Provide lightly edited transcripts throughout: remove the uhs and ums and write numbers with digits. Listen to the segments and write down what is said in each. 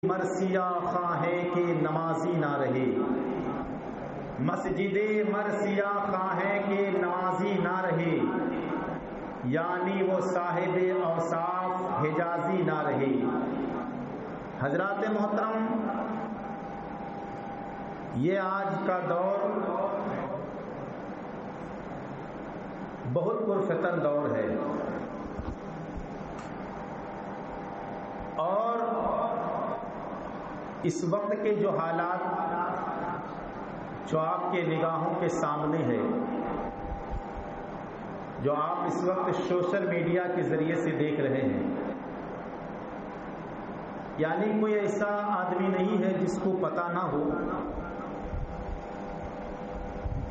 مرثیہ خواہیں کہ نمازی نہ رہے، مسجد مرثیہ خواہیں کہ نمازی نہ رہے، یعنی وہ صاحب اوصاف حجازی نہ رہے۔ حضرات محترم، یہ آج کا دور بہت پرفتن دور ہے، اور اس وقت کے جو حالات جو آپ کے نگاہوں کے سامنے ہے، جو آپ اس وقت سوشل میڈیا کے ذریعے سے دیکھ رہے ہیں، یعنی کوئی ایسا آدمی نہیں ہے جس کو پتہ نہ ہو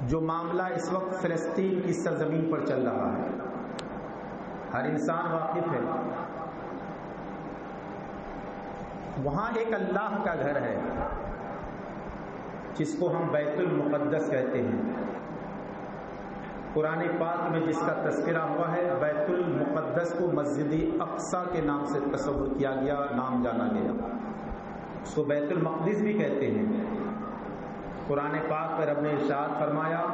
جو معاملہ اس وقت فلسطین کی سرزمین پر چل رہا ہے۔ ہر انسان واقف ہے، وہاں ایک اللہ کا گھر ہے جس کو ہم بیت المقدس کہتے ہیں۔ قرآن پاک میں جس کا تذکرہ ہوا ہے، بیت المقدس کو مسجد اقصی کے نام سے تصور کیا گیا، نام جانا گیا، اس کو بیت المقدس بھی کہتے ہیں۔ قرآن پاک میں رب نے ارشاد فرمایا،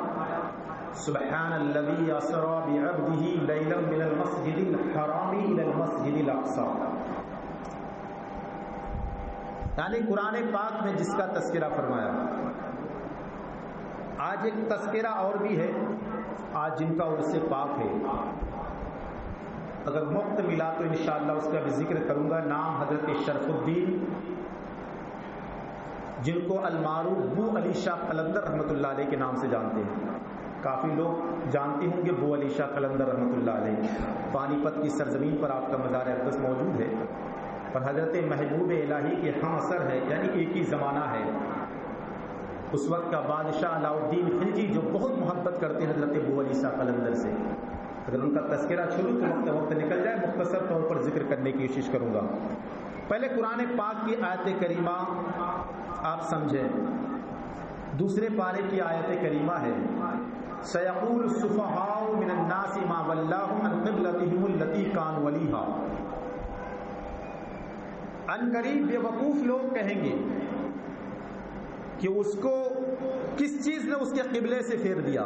سبحان الذی اسری بعبدہ لیلا من المسجد الحرام الی المسجد الاقصی، یعنی قرآن پاک میں جس کا تذکرہ فرمایا۔ آج ایک تذکرہ اور بھی ہے، آج جن کا عرس پاک ہے، اگر وقت ملا تو انشاءاللہ اس کا بھی ذکر کروں گا۔ نام حضرت شرف الدین، جن کو المعروف بو علی شاہ قلندر رحمۃ اللہ علیہ کے نام سے جانتے ہیں، کافی لوگ جانتے ہوں گے بو علی شاہ قلندر رحمۃ اللہ علیہ۔ پانی پت کی سرزمین پر آپ کا مزار اقدس موجود ہے، پر حضرت محبوب الہی کے ہم اثر ہے، یعنی ایک ہی زمانہ ہے۔ اس وقت کا بادشاہ علاء الدین خلجی جو بہت محبت کرتے ہیں حضرت ابو علی شاہ قلندر سے، اگر ان کا تذکرہ چھوڑوں تو وقت نکل جائے، مختصر طور پر ذکر کرنے کی کوشش کروں گا۔ پہلے قرآن پاک کی آیت کریمہ آپ سمجھیں، دوسرے پارے کی آیت کریمہ ہے، سَيَقُولُ السُّفَهَاءُ مِنَ النَّاسِ مَا وَلَّاهُمْ عَنْ قِبْلَتِهِمُ الَّتِي كَانُوا عَلَيْهَا، ان قریب بے وقوف لوگ کہیں گے کہ اس کو کس چیز نے اس کے قبلے سے پھیر دیا۔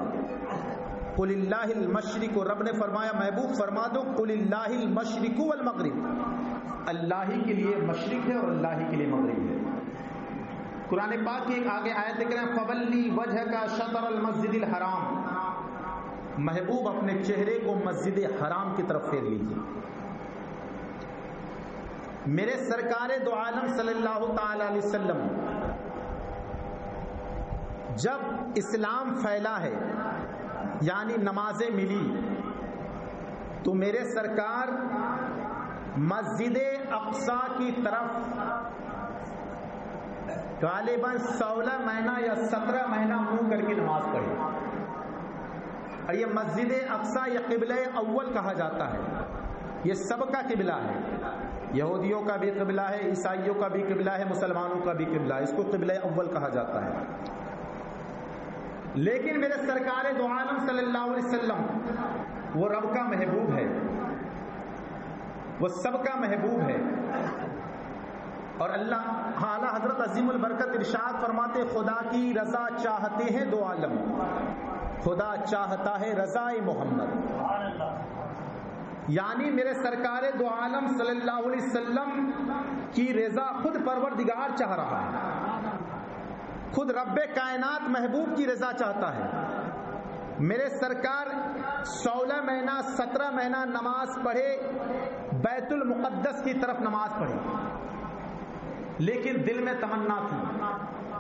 قُلِ اللَّهِ الْمَشْرِقُ، رب نے فرمایا محبوب فرما دو، قُلِ اللَّهِ الْمَشْرِقُ وَالْمَغْرِبُ، اللہ ہی کے لیے مشرق ہے اور اللہ ہی کے لیے مغرب ہے۔ قرآن پاک کی ایک آگے آیت دیکھ رہے ہیں، فَوَلِّ وَجْهَكَ شَطْرَ الْمَسْجِدِ الْحَرَامِ، محبوب اپنے چہرے کو مسجد حرام کی طرف پھیر لیجیے۔ میرے سرکار دو عالم صلی اللہ تعالی علیہ وسلم جب اسلام پھیلا ہے، یعنی نمازیں ملی، تو میرے سرکار مسجد اقصی کی طرف غالباً 16 مہینہ یا 17 مہینہ منہ کر کے نماز پڑھی، اور یہ مسجد اقصی یہ قبلہ اول کہا جاتا ہے، یہ سب کا قبلہ ہے، یہودیوں کا بھی قبلہ ہے، عیسائیوں کا بھی قبلہ ہے، مسلمانوں کا بھی قبلہ ہے، اس کو قبلہ اول کہا جاتا ہے۔ لیکن میرے سرکار دو عالم صلی اللہ علیہ وسلم وہ رب کا محبوب ہے، وہ سب کا محبوب ہے، اور اللہ اعلیٰ حضرت عظیم البرکت ارشاد فرماتے، خدا کی رضا چاہتے ہیں دو عالم، خدا چاہتا ہے رضا محمد، یعنی میرے سرکار دو عالم صلی اللہ علیہ وسلم کی رضا خود پروردگار چاہ رہا ہے، خود رب کائنات محبوب کی رضا چاہتا ہے۔ میرے سرکار 16 مہینہ 17 مہینہ نماز پڑھے، بیت المقدس کی طرف نماز پڑھے، لیکن دل میں تمنا تھی،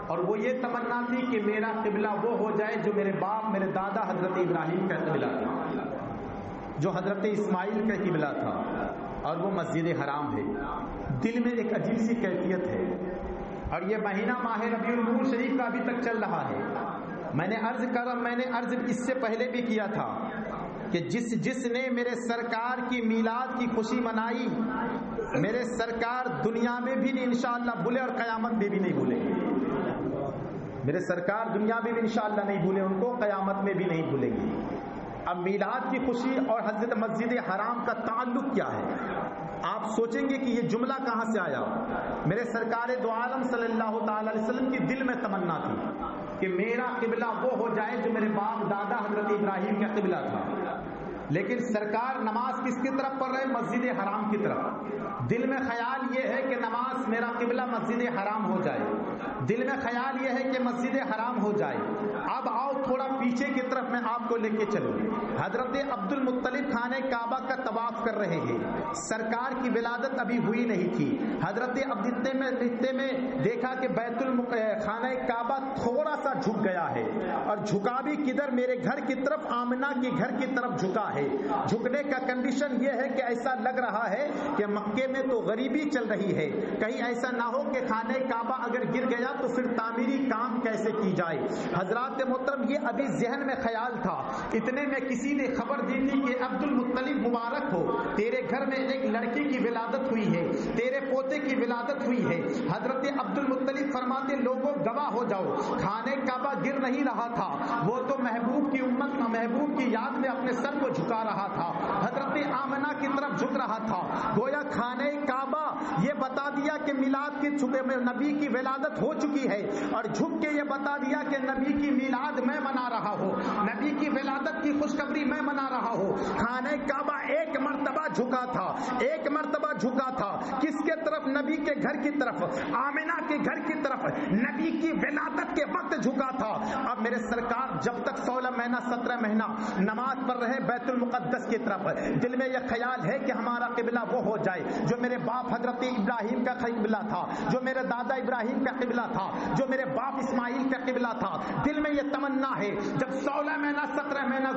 اور وہ یہ تمنا تھی کہ میرا قبلہ وہ ہو جائے جو میرے باپ میرے دادا حضرت ابراہیم کا قبلہ تھا، جو حضرت اسماعیل کا قبلہ تھا، اور وہ مسجد حرام ہے۔ دل میں ایک عجیب سی کیفیت ہے، اور یہ مہینہ ماہ ربیع النور شریف کا ابھی تک چل رہا ہے۔ میں نے عرض اس سے پہلے بھی کیا تھا کہ جس نے میرے سرکار کی میلاد کی خوشی منائی، میرے سرکار دنیا میں بھی نہیں انشاءاللہ بھولے اور قیامت میں بھی نہیں بھولے، میرے سرکار دنیا میں بھی انشاءاللہ نہیں بھولے، ان کو قیامت میں بھی نہیں بھولیں گے۔ اب میلاد کی خوشی اور حضرت مسجد حرام کا تعلق کیا ہے؟ آپ سوچیں گے کہ یہ جملہ کہاں سے آیا. میرے سرکار دو عالم صلی اللہ تعالی علیہ وسلم کی دل میں تمنا تھی کہ میرا قبلہ وہ ہو جائے جو میرے باپ دادا حضرت ابراہیم کا قبلہ تھا. لیکن سرکار نماز کس کی طرف پڑھ رہے؟ مسجد حرام کی طرف. دل میں خیال یہ ہے کہ نماز میرا قبلہ مسجد حرام ہو جائے. دل میں خیال یہ ہے کہ مسجد حرام ہو جائے. اب آؤ تھوڑا پیچھے کی طرف میں آپ کو لے کے چلوں. حضرت عبد المطلب خانہ کعبہ کا طواف کر رہے ہیں. سرکار کی ولادت ابھی ہوئی نہیں تھی. حضرت رشتے میں دیکھا کہ خانہ کعبہ تھوڑا سا جھک گیا ہے, اور جھکا بھی کدھر؟ میرے گھر کی طرف, آمنہ کی گھر کی طرف جھکا ہے. جھکنے کا کنڈیشن یہ ہے کہ ایسا لگ رہا ہے کہ مکے میں تو غریبی چل رہی ہے, کہیں ایسا نہ ہو کہ خانہ کعبہ اگر گر گیا تو پھر تعمیری کام کیسے کی جائے. حضرات محترم, یہ ابھی ذہن میں خیال تھا. اتنے میں کسی نے خبر دی تھی کہ عبد المطلب مبارک ہو, تیرے گھر میں ایک لڑکی کی ولادت ہوئی ہے, تیرے پوتے کی ولادت ہوئی ہے. حضرت عبد المطلب فرماتے لوگوں گواہ ہو جاؤ, خانہ کعبہ گر نہیں رہا تھا, وہ تو محبوب کی امت, محبوب کی یاد میں اپنے سر کو جھکا رہا تھا, حضرت آمنہ کی طرف جھک رہا تھا. گویا خانہ کعبہ یہ بتا دیا کہ میلاد کے چھپے میں نبی کی ولادت ہو چکی ہے, اور جھک کے یہ بتا دیا کہ نبی کی میلاد میں منا رہا ہوں, نبی کی ولادت کی خوشخبری میں منا رہا ہوں. خانہ کعبہ ایک مرتبہ جھکا تھا, ایک مرتبہ جھکا تھا. کس کے طرف؟ نبی کے گھر کی طرف, آمنہ کے گھر کی طرف, نبی کی ولادت کے وقت جھکا تھا. اب میرے سرکار جب تک 16 مہینہ 17 مہینہ نماز پڑھ رہے بیت المقدس کی طرف, دل میں یہ خیال ہے کہ ہمارا قبلہ وہ ہو جائے جو میرے باپ حضرت ابراہیم کا قبلہ تھا, جو میرے دادا ابراہیم کا قبلہ تھا, جو میرے باپ اسماعیل کا قبلہ تھا. دل میں یہ تمنا ہے. جب 16 مہینہ 17 مہینہ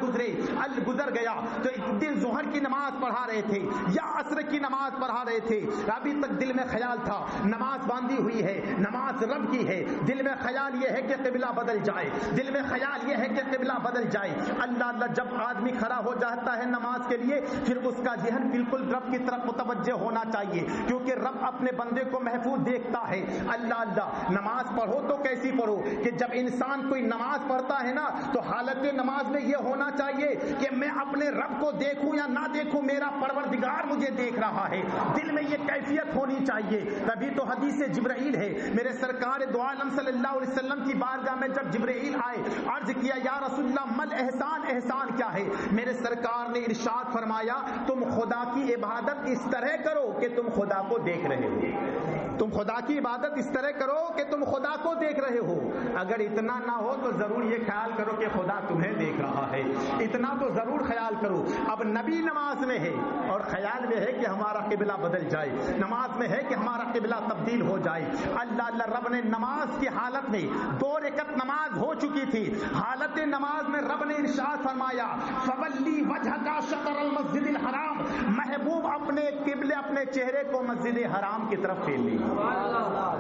گزر گیا تو ایک دن ظہر کی نماز پڑھا رہے تھے یا عصر کی نماز پڑھا رہے تھے, ابھی تک دل میں خیال تھا نماز باندھی ہوئی ہے, نماز رب کی ہے. دل میں خیال یہ ہے کہ قبلہ بدل جائے, دل میں خیال یہ ہے کہ قبلہ بدل جائے. اللہ اللہ, جب آدمی کھڑا ہو جاتا ہے نماز کے لیے پھر اس کا ذہن بالکل رب کی طرف متوجہ ہونا چاہیے, کیونکہ رب اپنے بندے کو محفوظ دیکھتا ہے. اللہ اللہ, نماز پڑھو تو کیسی پڑھو کہ جب انسان کوئی نماز پڑھتا ہے نا تو حالت نماز میں یہ ہونا چاہیے کہ میں اپنے رب کو دیکھوں یا نہ دیکھوں, میرا پروردگار مجھے دیکھ رہا ہے. دل میں یہ کیفیت ہونی چاہیے. تبھی تو حدیث جبرائیل ہے, میرے سرکار دو عالم صلی اللہ علیہ وسلم کی بارگاہ میں جب جبرائیل آئے, عرض کیا یا رسول اللہ مل احسان, احسان کیا ہے؟ میرے سرکار نے ارشاد فرمایا تم خدا کی عبادت اس طرح کرو کہ تم خدا کو دیکھ رہے ہو. تم خدا کی عبادت اس طرح کرو کہ تم خدا کو دیکھ رہے ہو. اگر اتنا نہ ہو تو ضرور یہ خیال کرو کہ خدا تمہیں دیکھ رہا ہے, اتنا تو ضرور خیال کرو. اب نبی نماز میں ہے اور خیال میں ہے کہ ہمارا قبلہ بدل جائے, نماز میں ہے کہ ہمارا قبلہ تبدیل ہو جائے. اللہ اللہ, رب نے نماز کی حالت میں 2 رکعت نماز ہو چکی تھی, حالت نماز میں رب نے ارشاد فرمایا فولی وجہک شطر المسجد الحرام, محبوب اپنے قبلے اپنے چہرے کو مسجد حرام کی طرف پھیر لی.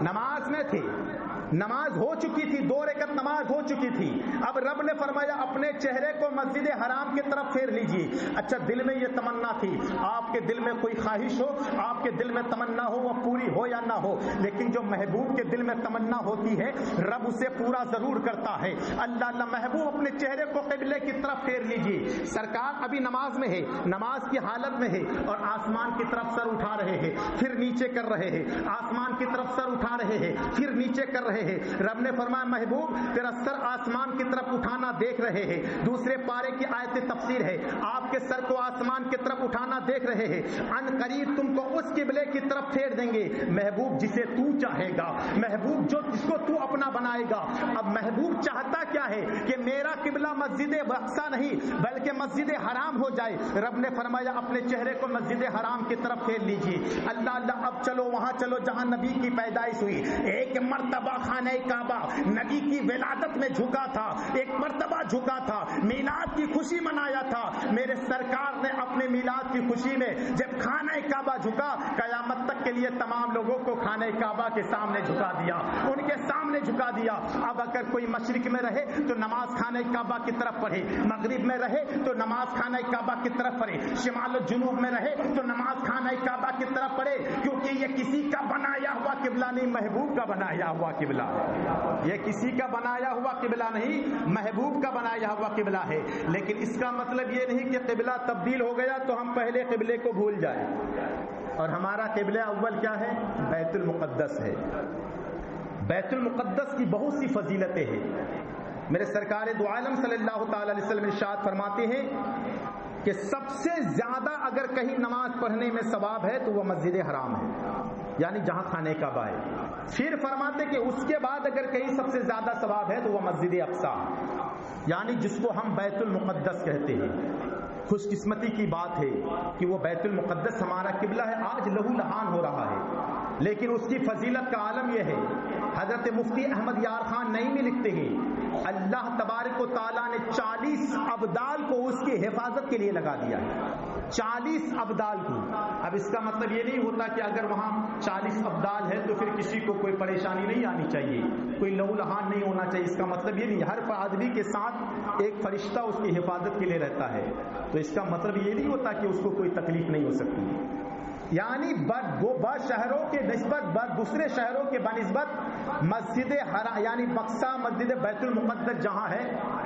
نماز میں تھے, نماز ہو چکی تھی, 2 رکعت نماز ہو چکی تھی. اب رب نے فرمایا اپنے چہرے کو مسجد حرام کی طرف پھیر لیجیے. اچھا, دل میں یہ تمنا تھی, آپ کے دل میں کوئی خواہش ہو, آپ کے دل میں تمنا ہو, وہ پوری ہو یا نہ ہو, لیکن جو محبوب کے دل میں تمنا ہوتی ہے رب اسے پورا ضرور کرتا ہے. اللہ اللہ, محبوب اپنے چہرے کو قبلے کی طرف پھیر لیجیے. سرکار ابھی نماز میں ہے, نماز کی حالت میں ہے, اور آسمان کی طرف سر اٹھا رہے ہیں, پھر نیچے کر رہے ہیں, آسمان کی طرف سر اٹھا رہے ہیں, پھر نیچے کر رہے ہیں. رب نے فرمایا محبوب تیرا سر آسمان کی طرف اٹھانا دیکھ رہے ہیں. دوسرے پارے کی آیت تفسیر ہے, آپ کے سر کو آسمان کی طرف اٹھانا دیکھ رہے ہیں, ان قریب تم کو اس قبلے کی طرف پھیر دیں گے محبوب جسے تو چاہے گا, محبوب جس کو تو اپنا بنائے گا. اب محبوب چاہتا کیا ہے کہ میرا قبلہ مسجد اقصی نہیں بلکہ مسجد حرام ہو جائے. رب نے فرمایا اپنے چہرے کو مسجد حرام کی طرف پھیر لیجیے. اللہ اللہ, اب چلو وہاں چلو جہاں نبی کی پیدائش ہوئی. ایک مرتبہ خانہ کعبہ نبی کی ولادت میں جھکا تھا, ایک مرتبہ جھکا تھا, میلاد کی خوشی منایا تھا. میرے سرکار نے اپنے میلاد کی خوشی میں جب خانہ کعبہ جھکا, قیامت تک کے لیے تمام لوگوں کو خانہ کعبہ کے سامنے جھکا دیا, ان کے سامنے جھکا دیا. اب اگر کوئی مشرق میں رہے تو نماز خانہ کعبہ کی طرف پڑھے, مغرب میں رہے تو نماز خانہ کعبہ کی طرف پڑھے, شمال و جنوب میں رہے تو نماز خانہ کعبہ کی طرف پڑھے, کیونکہ یہ کسی کا بنایا ہوا قبلہ نہیں, محبوب کا بنایا ہوا قبلہ ہے. یہ کسی کا بنایا ہوا قبلہ نہیں, محبوب کا بنایا ہوا قبلہ ہے. لیکن اس کا مطلب یہ نہیں کہ قبلہ تبدیل ہو گیا تو ہم پہلے قبلے کو بھول جائیں اور ہمارا قبلہ اول کیا ہے؟ بیت المقدس ہے۔ بیت المقدس کی بہت سی فضیلتیں ہیں۔ میرے سرکار دو عالم صلی اللہ تعالی علیہ وسلم ارشاد فرماتے ہیں کہ سب سے زیادہ اگر کہیں نماز پڑھنے میں ثواب ہے تو وہ مسجد حرام ہے، یعنی جہاں خانہ کعبہ ہے۔ پھر فرماتے کہ اس کے بعد اگر کہیں سب سے زیادہ ثواب ہے تو وہ مسجد اقصی، یعنی جس کو ہم بیت المقدس کہتے ہیں۔ خوش قسمتی کی بات ہے کہ وہ بیت المقدس ہمارا قبلہ ہے، آج لہو لہان ہو رہا ہے، لیکن اس کی فضیلت کا عالم یہ ہے، حضرت مفتی احمد یار خان نعیمی لکھتے ہیں اللہ تبارک و تعالیٰ نے 40 ابدال کو اس کی حفاظت کے لیے لگا دیا ہے، 40 ابدال کو۔ اب اس کا مطلب یہ نہیں ہوتا کہ اگر وہاں 40 ابدال ہے تو پھر کسی کو کوئی پریشانی نہیں آنی چاہیے، کوئی لہو لہان نہیں ہونا چاہیے، اس کا مطلب یہ نہیں۔ ہر آدمی کے ساتھ ایک فرشتہ اس کی حفاظت کے لیے رہتا ہے، تو اس کا مطلب یہ نہیں ہوتا کہ اس کو کوئی تکلیف نہیں ہو سکتی، یعنی شہروں کے نسبت دوسرے شہروں کے بنسبت مسجد حرام یعنی بقصہ مسجد بیت المقدس جہاں ہے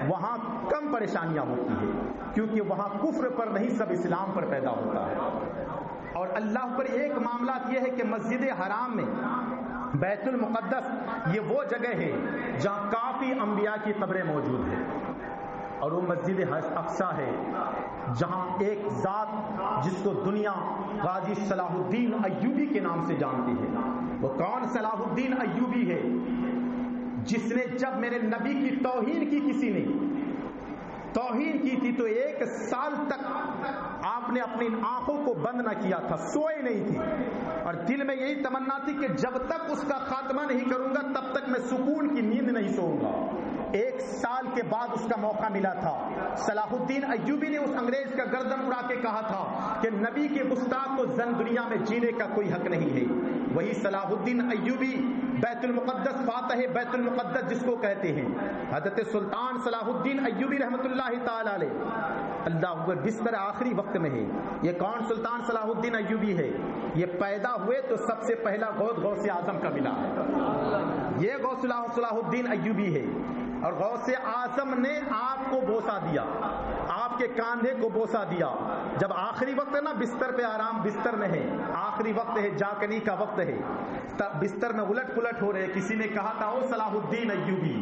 وہاں کم پریشانیاں ہوتی ہیں، کیونکہ وہاں کفر پر نہیں سب اسلام پر پیدا ہوتا ہے۔ اور اللہ پر ایک معاملات یہ ہے کہ مسجد حرام میں بیت المقدس یہ وہ جگہ ہے جہاں کافی انبیاء کی قبریں موجود ہیں، اور وہ مسجد اقصی ہے جہاں ایک ذات جس کو دنیا غازی صلاح الدین ایوبی کے نام سے جانتی ہے۔ وہ کون صلاح الدین ایوبی ہے؟ جس نے جب میرے نبی کی توہین کی، کسی نے توہین کی تھی تو 1 سال تک آپ نے اپنی آنکھوں کو بند نہ کیا تھا، سوئے نہیں تھی، اور دل میں یہی تمنا تھی کہ جب تک اس کا خاتمہ نہیں کروں گا تب تک میں سکون کی نیند نہیں سوؤں گا۔ 1 سال کے بعد اس کا موقع ملا تھا۔ صلاح الدین ایوبی نے اس انگریز کا گردن اڑا کے کہا تھا کہ نبی کے گستاخ کو زن دنیا میں جینے کا کوئی حق نہیں ہے۔ وہی صلاح الدین ایوبی بیت المقدس فاتح بیت المقدس جس کو کہتے ہیں، حضرت سلطان صلاح الدین ایوبی رحمۃ اللہ تعالی علیہ، اللہ اکبر، بستر آخری وقت میں ہے۔ یہ کون سلطان صلاح الدین ایوبی ہے؟ یہ پیدا ہوئے تو سب سے پہلا غوث اعظم کا ملا ہے، یہ غوث صلاح الدین ایوبی ہے، اور غوث اعظم نے آپ کو بوسہ دیا، آپ کے کاندھے کو بوسہ دیا۔ جب آخری وقت ہے نا، بستر پہ آرام، بستر میں ہے، آخری وقت ہے، جاگنے کا وقت ہے، تب بستر میں الٹ پلٹ ہو رہے، کسی نے کہا تھا او صلاح الدین ایوبی،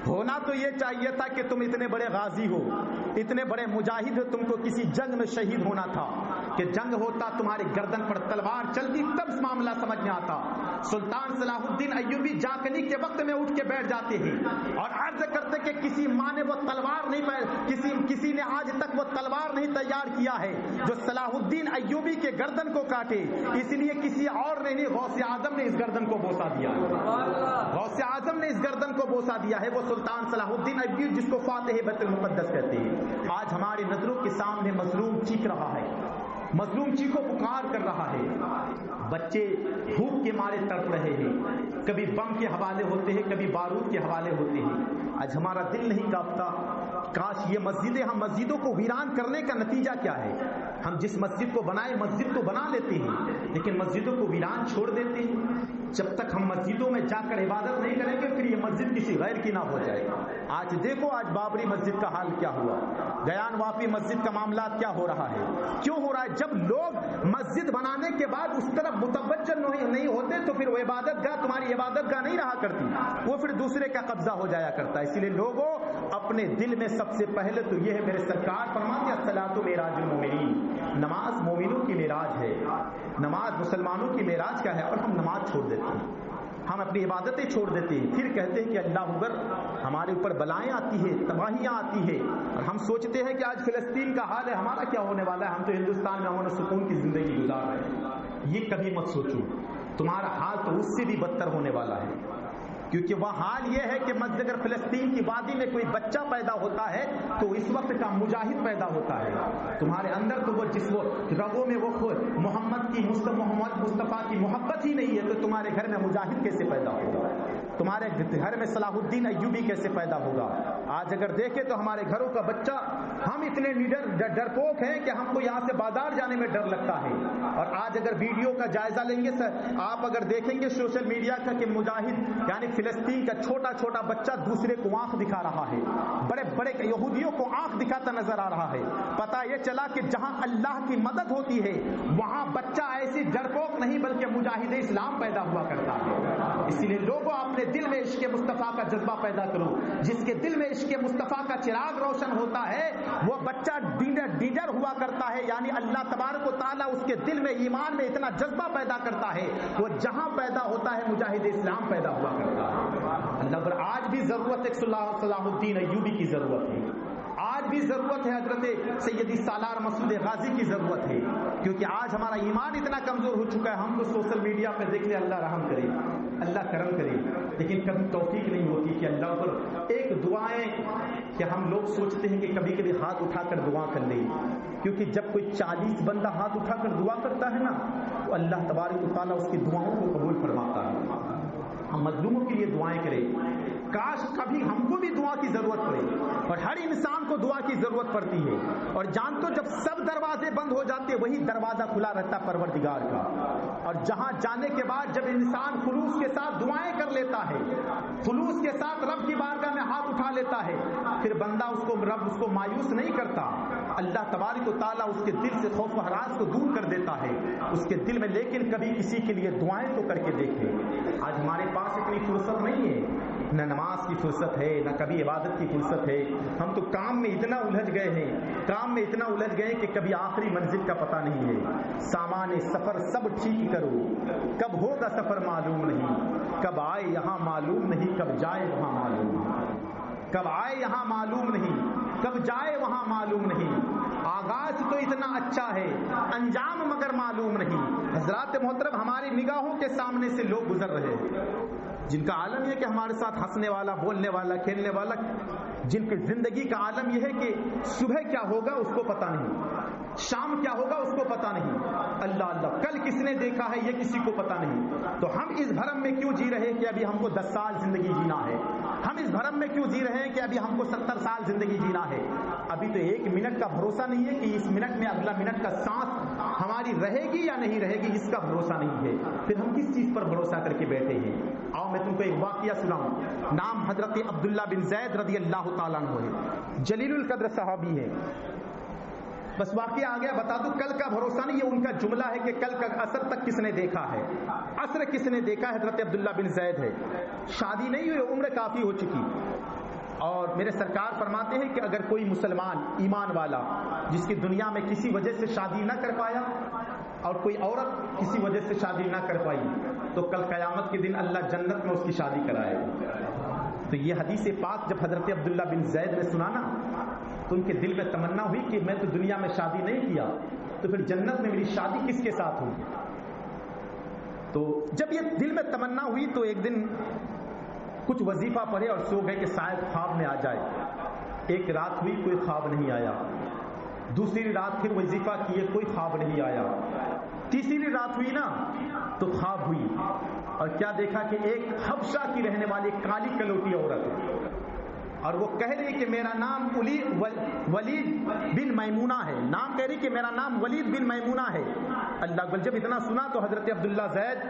ہونا تو یہ چاہیے تھا کہ تم اتنے بڑے غازی ہو، اتنے بڑے مجاہد ہو، تم کو کسی جنگ میں شہید ہونا تھا، کہ جنگ ہوتا تمہاری گردن پر تلوار چلتی تب معاملہ سمجھ میں آتا۔ سلطان صلاح الدین ایوبی جاگنے کے وقت میں اٹھ کے بیٹھ جاتے ہیں اور عرض کرتے کہ کسی ماں نے وہ تلوار نہیں، کسی نے آج تک وہ تلوار نہیں تیار کیا ہے جو صلاح الدین ایوبی کے گردن کو کاٹے، اس لیے کسی اور نے نہیں، غوث اعظم نے اس گردن کو بوسہ دیا ہے، غوث اعظم نے اس گردن کو بوسہ دیا ہے، وہ سلطان صلاح الدین ایوبی جس کو فاتح بیت المقدس کہتے ہیں۔ آج ہماری نظروں کے سامنے مظلوم چیخ رہا ہے، مظلوم چیخو پکار کر رہا ہے، بچے بھوک کے مارے تڑپ رہے ہیں، کبھی بم کے حوالے ہوتے ہیں، کبھی بارود کے حوالے ہوتے ہیں۔ آج ہمارا دل نہیں کانپتا کاش یہ مسجدیں، ہم مسجدوں کو ویران کرنے کا نتیجہ کیا ہے؟ ہم جس مسجد کو بنائے، مسجد تو بنا لیتے ہیں لیکن مسجدوں کو ویران چھوڑ دیتے ہیں۔ جب تک ہم مسجدوں میں جا کر عبادت نہیں کریں گے پھر یہ مسجد کسی غیر کی نہ ہو جائے۔ آج دیکھو آج بابری مسجد کا حال کیا ہوا، گیان واپی مسجد کا معاملات کیا ہو رہا ہے، کیوں ہو رہا ہے؟ جب لوگ مسجد بنانے کے بعد اس طرف متوجہ نہیں ہوتے تو پھر وہ عبادت گاہ تمہاری عبادت گاہ نہیں رہا کرتی، وہ پھر دوسرے کا قبضہ ہو جایا کرتا ہے۔ اس لیے لوگوں اپنے دل میں سب سے پہلے تو یہ ہے، میرے سرکار فرماتے ہیں الصلاۃ معراج المومنین، نماز مومنوں کی معراج ہے، نماز مسلمانوں کی معراج کا ہے، اور ہم نماز چھوڑ دیتے ہیں، ہم اپنی عبادتیں چھوڑ دیتے ہیں، پھر کہتے ہیں کہ اللہ اکبر، ہمارے اوپر بلائیں آتی ہے، تباہیاں آتی ہے، اور ہم سوچتے ہیں کہ آج فلسطین کا حال ہے، ہمارا کیا ہونے والا ہے، ہم تو ہندوستان میں امن و سکون کی زندگی گزار رہے ہیں۔ یہ کبھی مت سوچو، تمہارا حال تو اس سے بھی بدتر ہونے والا ہے، کیونکہ وہ حال یہ ہے کہ اگر فلسطین کی وادی میں کوئی بچہ پیدا ہوتا ہے تو اس وقت کا مجاہد پیدا ہوتا ہے، تمہارے اندر تو وہ جس وہ رگوں میں وہ محمد مصطفیٰ کی محبت ہی نہیں ہے تو تمہارے گھر میں مجاہد کیسے پیدا ہوگا؟ تمہارے گھر میں صلاح الدین ایوبی کیسے پیدا ہوگا؟ آج اگر دیکھیں تو ہمارے گھروں کا بچہ، ہم اتنے ڈرپوک ہیں کہ ہم کو یہاں سے بازار جانے میں ڈر لگتا ہے۔ اور آج اگر ویڈیو کا جائزہ لیں گے آپ، اگر دیکھیں گے سوشل میڈیا کا کہ مجاہد یعنی فلسطین کا چھوٹا چھوٹا بچہ دوسرے کو آنکھ دکھا رہا ہے، بڑے بڑے یہودیوں کو آنکھ دکھاتا نظر آ رہا ہے۔ پتہ یہ چلا کہ جہاں اللہ کی مدد ہوتی ہے وہاں بچہ ایسی ڈرپوک نہیں بلکہ مجاہد اسلام پیدا ہوا کرتا ہے۔ اسی لیے لوگوں اپنے دل میں عشق مصطفیٰ کا جذبہ پیدا کرو۔ جس کے دل میں عشق مصطفیٰ کا چراغ روشن ہوتا ہے وہ بچہ ڈیڈر ہوا کرتا ہے، یعنی اللہ تبارک و تعالیٰ اس کے دل میں ایمان میں اتنا جذبہ پیدا کرتا ہے، وہ جہاں پیدا ہوتا ہے مجاہد اسلام پیدا ہوا کرتا ہے۔ اللہ پر آج بھی ضرورت ہے، صلاح الدین ایوبی کی ضرورت ہے، آج بھی ضرورت ہے حضرت سیدی سالار مسعود غازی کی ضرورت ہے، کیونکہ آج ہمارا ایمان اتنا کمزور ہو چکا ہے۔ ہم تو سوشل میڈیا پہ دیکھ لیں اللہ رحم کرے، اللہ کرم کرے، لیکن کبھی توفیق نہیں ہوتی کہ اللہ پر ایک دعائیں، کہ ہم لوگ سوچتے ہیں کہ کبھی کبھی ہاتھ اٹھا کر دعا کر لیں، کیونکہ جب کوئی 40 بندہ ہاتھ اٹھا کر دعا کرتا ہے نا تو اللہ تبارک و تعالیٰ اس کی دعاؤں کو قبول فرماتا ہے۔ ہم مظلوموں کے لیے دعائیں کریں، کاش کبھی ہم کو بھی دعا کی ضرورت پڑے، اور ہر انسان کو دعا کی ضرورت پڑتی ہے۔ اور جانتے ہو جب سب دروازے بند ہو جاتے وہی دروازہ کھلا رہتا پروردگار کا، اور جہاں جانے کے بعد جب انسان خلوص کے ساتھ دعائیں کر لیتا ہے، خلوص کے ساتھ رب کی بارگاہ میں ہاتھ اٹھا لیتا ہے، پھر بندہ رب اس کو مایوس نہیں کرتا، اللہ تبارک و تعالیٰ اس کے دل سے خوف و ہراس کو دور کر دیتا ہے اس کے دل میں۔ لیکن کبھی کسی کے لیے دعائیں تو کر کے دیکھیں۔ آج ہمارے پاس اتنی فرصت نہیں ہے، نہ نماز کی فرصت ہے نہ کبھی عبادت کی فرصت ہے، ہم تو کام میں اتنا الجھ گئے ہیں کہ کبھی آخری منزل کا پتہ نہیں ہے۔ سامان سفر سب ٹھیک کرو، کب ہوگا سفر معلوم نہیں، کب آئے یہاں معلوم نہیں، کب جائے وہاں معلوم نہیں، کب آئے یہاں معلوم نہیں، کب جائے وہاں معلوم نہیں، آغاز تو اتنا اچھا ہے انجام مگر معلوم نہیں۔ حضرات محترم، ہماری نگاہوں کے سامنے سے لوگ گزر رہے ہیں جن کا عالم یہ کہ ہمارے ساتھ ہنسنے والا، بولنے والا، کھیلنے والا، جن کی زندگی کا عالم یہ ہے کہ صبح کیا ہوگا اس کو پتہ نہیں، شام کیا ہوگا اس کو پتہ نہیں، اللہ اللہ کل کس نے دیکھا ہے یہ کسی کو پتہ نہیں۔ تو ہم اس بھرم میں کیوں جی رہے ہیں کہ ابھی ہم کو 10 سال زندگی جینا ہے؟ ہم اس بھرم میں کیوں جی رہے ہیں کہ ابھی ہم کو 70 سال زندگی جینا ہے؟ ابھی تو 1 منٹ کا بھروسہ نہیں ہے کہ اس منٹ میں اگلا منٹ کا سانس ہماری رہے گی یا نہیں رہے گی، اس کا بھروسہ نہیں ہے، پھر ہم کس چیز پر بھروسہ کر کے بیٹھے ہیں؟ آؤ میں تم کو ایک واقعہ سناؤں۔ نام حضرت عبداللہ بن زید رضی اللہ تعالیٰ عنہ ہے، جلیل القدر صحابی ہے۔ بس واقعہ آ گیا، بتا دوں کل کا بھروسہ نہیں، یہ ان کا جملہ ہے کہ کل کا عصر تک کس نے دیکھا ہے، عصر کس نے دیکھا ہے؟ حضرت عبداللہ بن زید ہے، شادی نہیں ہوئی، عمر کافی ہو چکی، اور میرے سرکار فرماتے ہیں کہ اگر کوئی مسلمان ایمان والا جس کی دنیا میں کسی وجہ سے شادی نہ کر پایا اور کوئی عورت کسی وجہ سے شادی نہ کر پائی تو کل قیامت کے دن اللہ جنت میں اس کی شادی کرائے گا۔ تو یہ حدیث پاک جب حضرت عبداللہ بن زید نے سنا نا تو ان کے دل میں تمنا ہوئی کہ میں تو دنیا میں شادی نہیں کیا تو پھر جنت میں میری شادی کس کے ساتھ ہوئی؟ تو جب یہ دل میں تمنا ہوئی تو ایک دن کچھ وظیفہ پڑھے اور سو گئے کہ شاید خواب میں آ جائے۔ ایک رات ہوئی کوئی خواب نہیں آیا، دوسری رات پھر وظیفہ کیے کوئی خواب نہیں آیا، تیسری رات ہوئی نا تو خواب ہوئی، اور کیا دیکھا کہ ایک حبشہ کی رہنے والی کالی کلوٹی عورت، اور وہ کہہ رہی کہ میرا نام ولید بن میمونہ ہے، نام کہہ رہی کہ میرا نام ولید بن میمونہ ہے۔ اللہ اکبر، جب اتنا سنا تو حضرت عبداللہ زید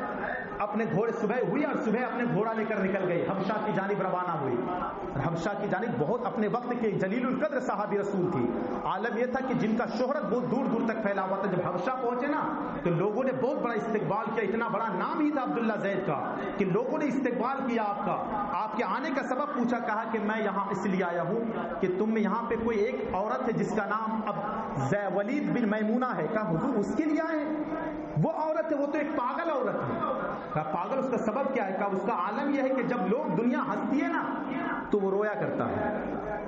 اپنے گھوڑے صبح ہوئی اور صبح اپنے گھوڑا لے کر نکل گئی، حبشہ کی جانب روانہ ہوئی، اور حبشہ کی جانب بہت اپنے وقت کے جلیل القدر صحابی رسول تھی۔ عالم یہ تھا کہ جن کا شہرت بہت دور دور تک پھیلا ہوا تھا، جب حبشہ پہنچے نا تو لوگوں نے بہت بڑا استقبال کیا، اتنا بڑا نام ہی تھا عبداللہ زید کا کہ لوگوں نے استقبال کیا آپ کا، آپ کے آنے کا سبب پوچھا، کہا کہ میں یہاں اس لیے آیا ہوں کہ تم میں یہاں پہ کوئی ایک عورت ہے جس کا نام اب ولید بن میمونہ ہے۔ کہا حضور اس کے لیے آئے ہیں؟ وہ عورت ہے، وہ تو ایک پاگل عورت ہے۔ کہا پاگل، اس کا سبب کیا ہے؟ کہا اس کا عالم یہ ہے کہ جب لوگ دنیا ہنستی ہے نا تو وہ رویا کرتا ہے،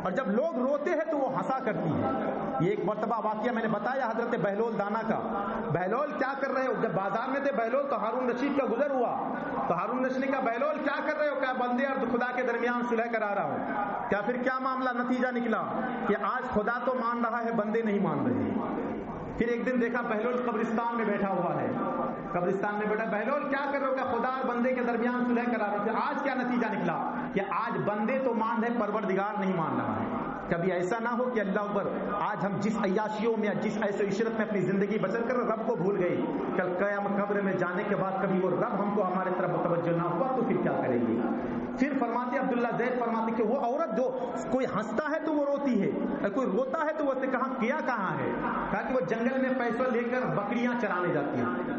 اور جب لوگ روتے ہیں تو وہ ہنسا کرتی ہے۔ یہ ایک مرتبہ واقعہ میں نے بتایا حضرت بہلول دانا کا۔ بہلول کیا کر رہے ہو؟ جب بازار میں تھے بہلول تو ہارون رشید کا گزر ہوا، تو ہارون رشید نے کہا بہلول کیا کر رہے ہو؟ کہا بندے اور خدا کے درمیان صلح کرا رہا ہوں۔ کیا پھر کیا معاملہ نتیجہ نکلا کہ آج خدا تو مان رہا ہے، بندے نہیں مان رہے۔ پھر ایک دن دیکھا بہلول قبرستان میں بیٹھا ہوا ہے، قبرستان میں بیٹھا, بہلول کیا کر رہے ہو؟ کہ خدا اور بندے کے درمیان صلح کرا رہے تھے. آج کیا نتیجہ نکلا کہ آج بندے تو مان رہے, پروردگار نہیں مان رہا ہے. کبھی ایسا نہ ہو کہ اللہ اکبر آج ہم جس عیاشیوں میں, جس ایسے عشرت میں اپنی زندگی بسر کر رب کو بھول گئے, کل قیامت قبر میں جانے کے بعد کبھی وہ رب ہم کو ہمارے طرف متوجہ نہ ہوا تو پھر کیا کریں گے؟ پھر فرماتے عبداللہ زید فرماتے کہ وہ عورت جو کوئی ہنستا ہے تو وہ روتی ہے, کوئی روتا ہے تو وہ کہاں ہے؟ کہا کہ وہ جنگل میں پیسہ لے کر بکریاں چرانے جاتی ہیں.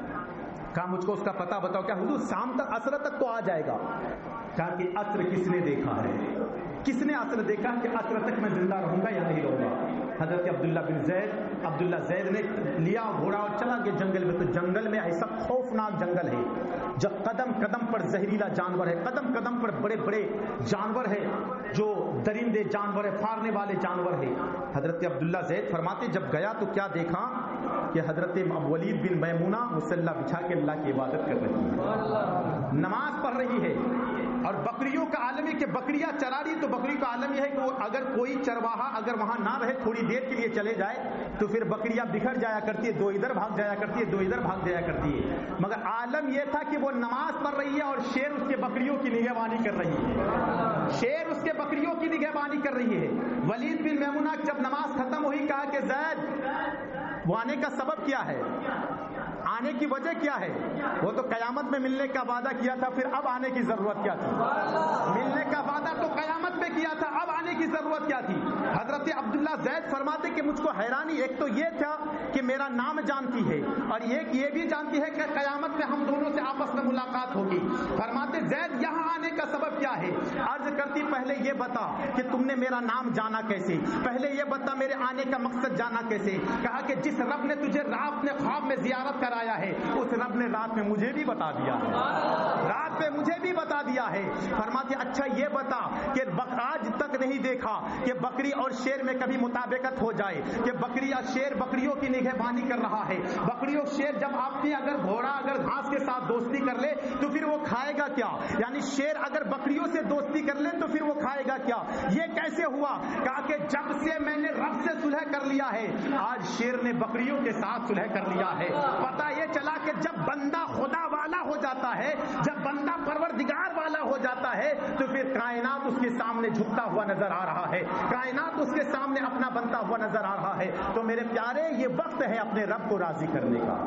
کہا مجھ کو اس کا پتہ بتاؤ. کیا حضور شام تک عصر تک تو آ جائے گا. کہا کہ عصر کس نے دیکھا ہے؟ کس نے عصر دیکھا کہ عصر تک میں زندہ رہوں گا یا نہیں رہوں گا؟ حضرت عبداللہ زید نے لیا گھوڑا اور چلا گیا جنگل میں. تو جنگل میں ایسا خوفناک جنگل ہے جب قدم قدم پر زہریلا جانور ہے, قدم قدم پر بڑے بڑے جانور ہے, جو درندے جانور ہے, پھاڑنے والے جانور ہے. حضرت عبداللہ زید فرماتے جب گیا تو کیا دیکھا کہ حضرت ولید بن میمونہ مصلی بچھا کے اللہ کی عبادت کر رہی ہے, نماز پڑھ رہی ہے. اور بکریوں کا عالم ہے کہ بکریاں چرا رہی, تو بکری کا عالم یہ ہے کہ وہ اگر کوئی چرواہا اگر وہاں نہ رہے, تھوڑی دیر کے لیے چلے جائے تو پھر بکریاں بکھر جایا کرتی ہے, دو ادھر بھاگ جایا کرتی ہے, دو ادھر بھاگ جایا کرتی ہے. مگر عالم یہ تھا کہ وہ نماز پڑھ رہی ہے اور شیر اس کے بکریوں کی نگہبانی کر رہی ہے, شیر اس کے بکریوں کی نگہبانی کر رہی ہے. ولید بن میمونہ جب نماز ختم ہوئی کہا کہ زید وہ آنے کا سبب کیا ہے, آنے کی وجہ کیا ہے؟ وہ تو قیامت میں ملنے کا وعدہ کیا تھا, پھر اب آنے کی ضرورت کیا تھی؟ ملنے کا وعدہ تو قیامت میں کیا تھا, اب آنے کی ضرورت کیا تھی؟ حضرت عبداللہ زید فرماتے کہ مجھ کو حیرانی ایک تو یہ تھا کہ میرا نام جانتی ہے, اور ایک یہ بھی جانتی ہے کہ قیامت میں ہم دونوں سے آپس میں ملاقات ہوگی. فرماتے زید یہاں آنے کا سبب کیا ہے؟ عرض کرتی پہلے یہ بتا کہ تم نے میرا نام جانا کیسے, پہلے یہ بتا میرے آنے کا مقصد جانا کیسے. کہا کہ جس رب نے تجھے رات میں خواب میں زیارت کرایا ہے, اس رب نے رات میں مجھے بھی بتا دیا ہے, رات میں مجھے بھی بتا دیا ہے. فرماتے اچھا یہ بتا کہ آج تک نہیں دیکھا کہ بکری اور شیر میں کبھی مطابقت ہو جائے, کہ بکری اور شیر بکریوں کی نگہبانی کر رہا ہے. بکری اور شیر جب آپسی اگر گھوڑا اگر گھاس کے ساتھ دوستی کر لے تو پھر وہ کھائے گا کیا؟ یعنی شیر اگر بکریوں سے دوستی کر لے تو پھر وہ کھائے گا کیا؟ یہ کیسے ہوا؟ کہا کہ جب سے میں نے رب سے صلح کر لیا ہے, آج شیر نے بکریوں کے ساتھ صلح کر لیا ہے. پتہ یہ چلا کہ جب بندہ خدا والا ہو جاتا ہے, جب بندہ پروردگار والا ہو جاتا ہے, تو پھر کائنات اس کے سامنے جھکتا ہوا نظر آ رہا ہے, کائنات اس کے سامنے اپنا بنتا ہوا نظر آ رہا ہے. تو میرے پیارے یہ وقت ہے اپنے رب کو راضی کرنے کا,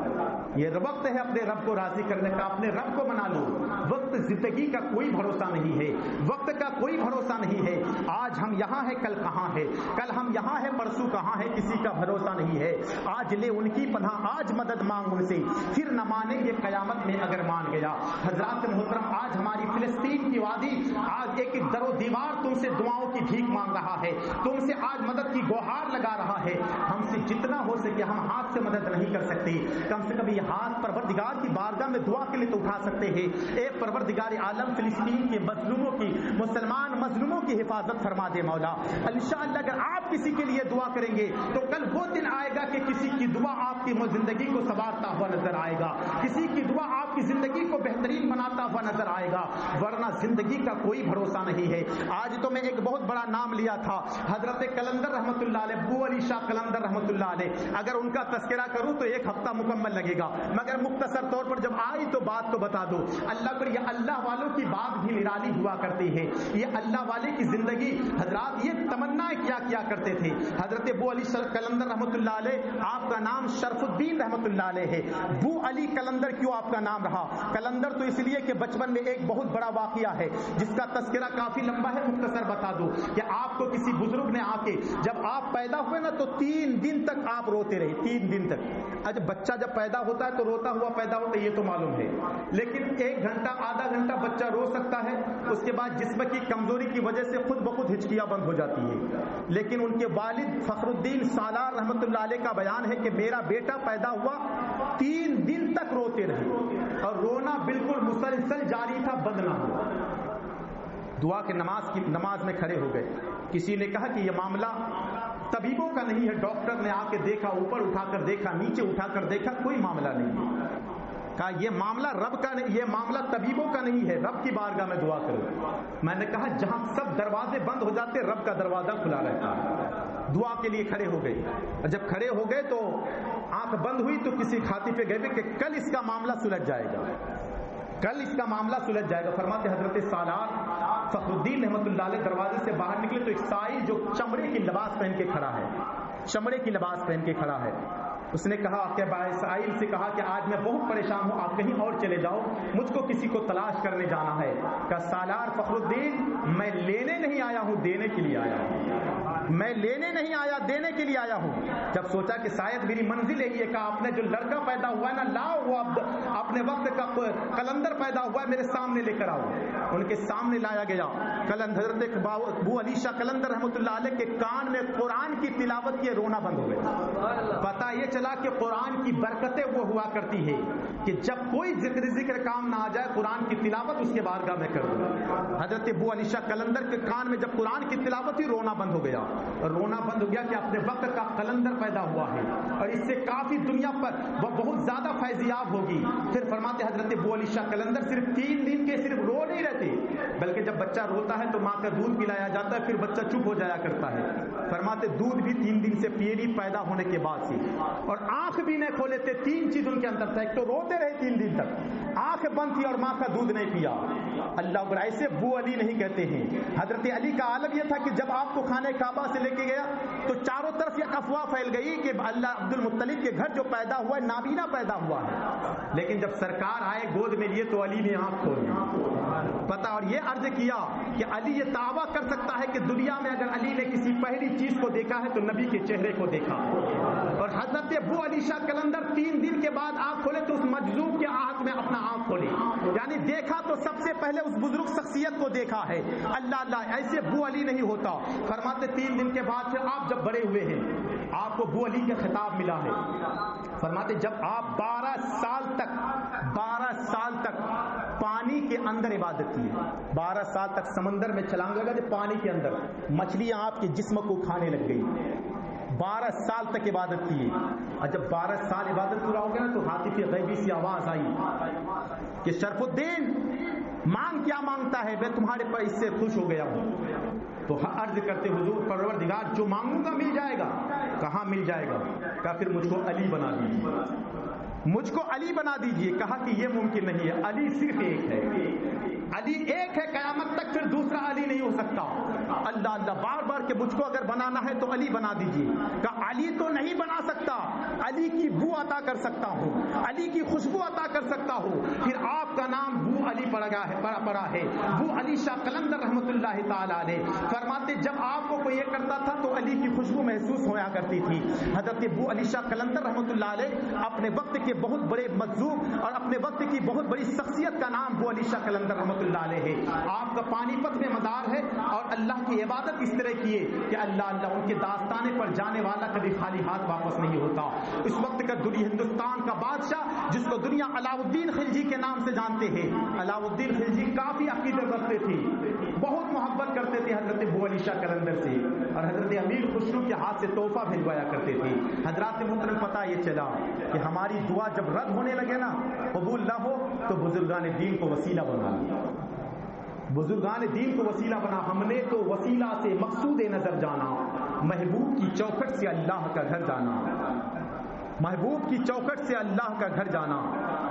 یہ وقت ہے اپنے رب کو راضی کرنے کا. اپنے رب کو منا لو. وقت زندگی کا کوئی بھروسہ نہیں ہے, وقت کا کوئی بھروسہ نہیں ہے. آج ہم یہاں ہیں, کل کہاں ہے, کل ہم یہاں ہیں, پرسوں کہاں ہے, کسی کا بھروسہ نہیں ہے. آج لے ان کی پناہ, آج مدد مانگ ان سے, پھر نہ مانیں گے قیامت میں اگر مان گیا. حضرات محترم, آج ہماری فلسطین کی وادی آج ایک در و دیوار تم سے دعاؤں کی بھیک مانگ رہا ہے, تم سے آج مدد کی گوہار لگا رہا ہے. ہم سے جتنا ہو سکے ہم ہاتھ سے مدد نہیں کر سکتے, کم سے کم یہ ہاتھ پروردگار کی بارگاہ میں دعا کے لیے تو اٹھا سکتے ہیں. اے پروردگار عالم, فلسطین کے مظلوموں کی, مسلمان مظلوموں کی حفاظت فرما دے مولا. انشاءاللہ اگر آپ کسی کے لیے دعا کریں گے تو کل وہ دن آئے گا کہ کسی کی دعا آپ کی زندگی کو سنوارتا ہوا نظر آئے گا, کسی کی دعا آپ کی زندگی کو بہترین بناتا ہوا نظر آئے گا, ورنہ زندگی کا کوئی بھروسہ نہیں ہے. آج تو میں ایک بہت بڑا نام لیا تھا, حضرت کلندر رحمت اللہ علیہ, ابو علی شاہ کلندر رحمت اللہ علیہ. اگر ان کا تذکرہ کروں تو ایک ہفتہ مکمل لگے گا, مگر مختصر طور پر جب آئی تو بات تو بتا دو. اللہ پر یہ اللہ والوں کی بات بھی نرالی ہوا کرتی ہے. یہ اللہ والے کی زندگی, حضرات یہ تمنا کیا کرتے تھے. حضرت ابو علی شاہ کلندر رحمت اللہ علیہ, آپ کا نام شرف الدین رحمت اللہ علیہ ہے. ابو علی کلندر کیوں آپ کا نام رہا؟ کلندر تو اس لیے کہ بچپن میں ایک بہت بڑا واقعہ ہے جس کا تذکرہ کافی لمبا ہے, مختصر بتا دو کہ آپ کو کسی بزرگ نے آ کے, جب آپ پیدا ہوئے نا تو 3 دن تک آپ روتے رہے, 3 دن تک. اج بچہ جب پیدا ہوتا ہے تو روتا ہوا پیدا ہوتا ہے, یہ تو معلوم ہے, لیکن 1 گھنٹہ آدھا گھنٹہ بچہ رو سکتا ہے, اس کے بعد جسم کی کمزوری کی وجہ سے خود بخود ہچکیاں بند ہو جاتی ہے. لیکن ان کے والد فخر الدین سالار رحمت اللہ علیہ کا بیان ہے کہ میرا بیٹا پیدا ہوا 3 دن تک روتے رہے, اور رونا بالکل مسلسل جاری تھا, بند نہ ہوا. دعا کے نماز میں کھڑے ہو گئے. کسی نے کہا کہ یہ معاملہ طبیبوں کا نہیں ہے, ڈاکٹر نے آ کے دیکھا, اوپر اٹھا کر دیکھا, نیچے اٹھا کر دیکھا, کوئی معاملہ نہیں ہے. کہا یہ معاملہ رب کا نہیں، یہ معاملہ طبیبوں کا نہیں ہے، رب کی بارگاہ میں دعا کرو۔ میں نے کہا جہاں سب دروازے بند ہو جاتے رب کا دروازہ کھلا رہتا ہے۔ دعا کے لیے کھڑے ہو گئے، اور جب کھڑے ہو گئے تو آنکھ بند ہوئی تو کسی کھاتی پہ گئے کہ کل اس کا معاملہ سلجھ جائے گا، کل اس کا معاملہ سلجھ جائے گا۔ فرماتے حضرت سالار فخر الدین رحمۃ اللہ علیہ دروازے سے باہر نکلے تو ایک سائل جو چمڑے کی لباس پہن کے کھڑا ہے، چمڑے کی لباس پہن کے کھڑا ہے، اس نے کہا کہ سائل سے کہا کہ آج میں بہت پریشان ہوں، آپ کہیں اور چلے جاؤ، مجھ کو کسی کو تلاش کرنے جانا ہے۔ کہا سالار فخر الدین میں لینے نہیں آیا ہوں، دینے کے لیے آیا ہوں، میں لینے نہیں آیا، دینے کے لیے آیا ہوں۔ جب سوچا کہ شاید میری منزل ہے یہ، کہا آپ نے جو لڑکا پیدا ہوا ہے نا لاؤ، وہ اپنے وقت کا قلندر پیدا ہوا ہے میرے سامنے لے کر آؤ۔ ان کے سامنے لایا گیا۔ حضرت ابو علی شاہ قلندر رحمۃ اللہ علیہ کے کان میں قرآن کی تلاوت کیے رونا بند ہو گیا۔ پتہ یہ چلا کہ قرآن کی برکتیں وہ ہوا کرتی ہے کہ جب کوئی ذکر کام نہ آ جائے قرآن کی تلاوت اس کے بارگاہ میں کر دو۔ حضرت ابو علی شاہ قلندر کے کان میں جب قرآن کی تلاوت ہی رونا بند ہو گیا، رونا بند ہو گیا کہ اپنے وقت کا قلندر پیدا ہوا ہے اور اس سے کافی دنیا پر بہت زیادہ فیضیاب ہوگی۔ پھر فرماتے حضرت ابو علی شاہ قلندر صرف 3 دن کے صرف رو نہیں رہتے، بلکہ جب بچہ روتا ہے تو ماں کا دودھ پلایا جاتا ہے، پھر بچہ چپ ہو جایا کرتا ہے۔ فرماتے دودھ بھی 3 دن سے پیے نہیں پیدا ہونے کے بعد سے، اور آنکھ بھی نہیں کھولے تھے۔ 3 چیز ان کے اندر تھا، ایک تو روتے رہے 3 دن تک، آنکھ بند تھی اور ماں کا دودھ نہیں پیا۔ اللہ اکبر، ایسے ابو علی نہیں کہتے ہیں۔ حضرت علی کا عالم یہ تھا کہ جب آپ کو خانہ کعبہ سے لے کے گیا تو چاروں طرف یہ افواہ پھیل گئی کہ اللہ عبد المطلب کے گھر جو پیدا ہوا ہے نابینا پیدا ہوا ہے، لیکن جب سرکار آئے گود میں لیے تو علی نے آنکھ کھولی پتا، اور یہ عرض کیا کہ علی یہ دعویٰ کر سکتا ہے کہ دنیا میں اگر علی نے کسی پہلی چیز کو دیکھا ہے تو نبی کے چہرے کو دیکھا۔ اور حضرت ابو علی شاہ قلندر 3 دن کے بعد آنکھ کھولے تو اس مجذوب کے آنکھ میں اپنا آنکھ کھولے، یعنی دیکھا تو سب سے پہلے اس بزرگ شخصیت کو دیکھا ہے۔ اللہ اللہ، ایسے ابو علی نہیں ہوتا۔ فرماتے 3 دن کے بعد پھر آپ جب بڑے ہوئے ہیں آپ کو ابو علی کا خطاب ملا ہے۔ فرماتے جب آپ 12 سال تک پانی کے اندر عبادت کی، 12 سال تک سمندر میں چھلانگ لگا تھے، پانی کے اندر مچھلیاں آپ کے جسم کو کھانے لگ گئی، 12 سال تک عبادت کی، اور جب 12 سال عبادت پورا ہو گیا نا تو ہاتف غیبی سی آواز آئی کہ شرف الدین مانگ کیا مانگتا ہے، میں تمہارے پر اس سے خوش ہو گیا ہوں۔ تو عرض کرتے حضور پروردگار جو مانگوں گا مل جائے گا۔ کہاں مل جائے گا؟ کہا پھر مجھ کو علی بنا دیجیے، مجھ کو علی بنا دیجیے۔ کہا کہ یہ ممکن نہیں ہے، علی صرف ایک ہے، علی ایک ہے، قیامت تک پھر دوسرا علی نہیں ہو سکتا۔ اللہ اللہ، بار بار کہ مجھ کو اگر بنانا ہے تو علی بنا دیجیے۔ کہا علی تو نہیں بنا سکتا، علی کی بو عطا کر سکتا ہوں، علی کی خوشبو عطا کر سکتا ہوں۔ پھر آپ کا نام بو علی پڑا ہے، بو علی شاہ قلندر رحمۃ اللہ تعالی علیہ۔ فرماتے جب آپ کو کوئی یہ کرتا تھا تو علی کی خوشبو محسوس ہوا کرتی تھی۔ حضرت بو علی شاہ قلندر رحمۃ اللہ علیہ اپنے وقت کے بہت بڑے مجذوب اور اپنے وقت کی بہت بڑی شخصیت کا نام بو علی شاہ قلندر رحمۃ اللہ علیہ ہے۔ آپ کا پانی پت میں مدار ہے اور اللہ کی عبادت اس طرح کیے کہ اللہ اللہ، ان کے داستانے پر جانے والا کبھی خالی ہاتھ واپس نہیں ہوتا۔ اس وقت کا ہندوستان کا بادشاہ جس کو دنیا علاؤالدین خلجی کے نام سے جانتے ہیں، علاؤالدین خلجی کافی عقیدت رکھتے تھے، بہت محبت کرتے تھے حضرت بو علی شاہ قلندر سے، اور حضرت امیر خسرو کے ہاتھ سے تحفہ بھجوایا کرتے تھے۔ حضرات محترم، پتہ یہ چلا کہ ہماری دعا جب رد ہونے لگے نا، قبول نہ ہو تو بزرگان دین کو وسیلہ بنا لیا، بزرگان دین کو وسیلہ بنا۔ ہم نے تو وسیلہ سے مقصود نظر جانا، محبوب کی چوکھٹ سے اللہ کا گھر جانا، محبوب کی چوکھٹ سے اللہ کا گھر جانا،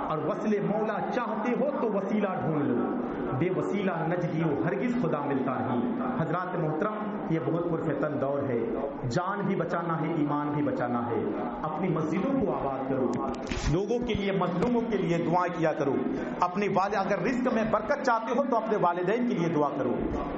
اور وصل مولا چاہتے ہو تو وسیلہ ڈھونڈ لو، بے وسیلہ نجدیو ہرگز خدا ملتا نہیں۔ حضرات محترم، یہ بہت پرفتن دور ہے، جان بھی بچانا ہے، ایمان بھی بچانا ہے۔ اپنی مسجدوں کو آباد کرو، لوگوں کے لیے، مظلوموں کے لیے دعائیں کیا کرو، اپنے والد اگر رزق میں برکت چاہتے ہو تو اپنے والدین کے لیے دعا کرو۔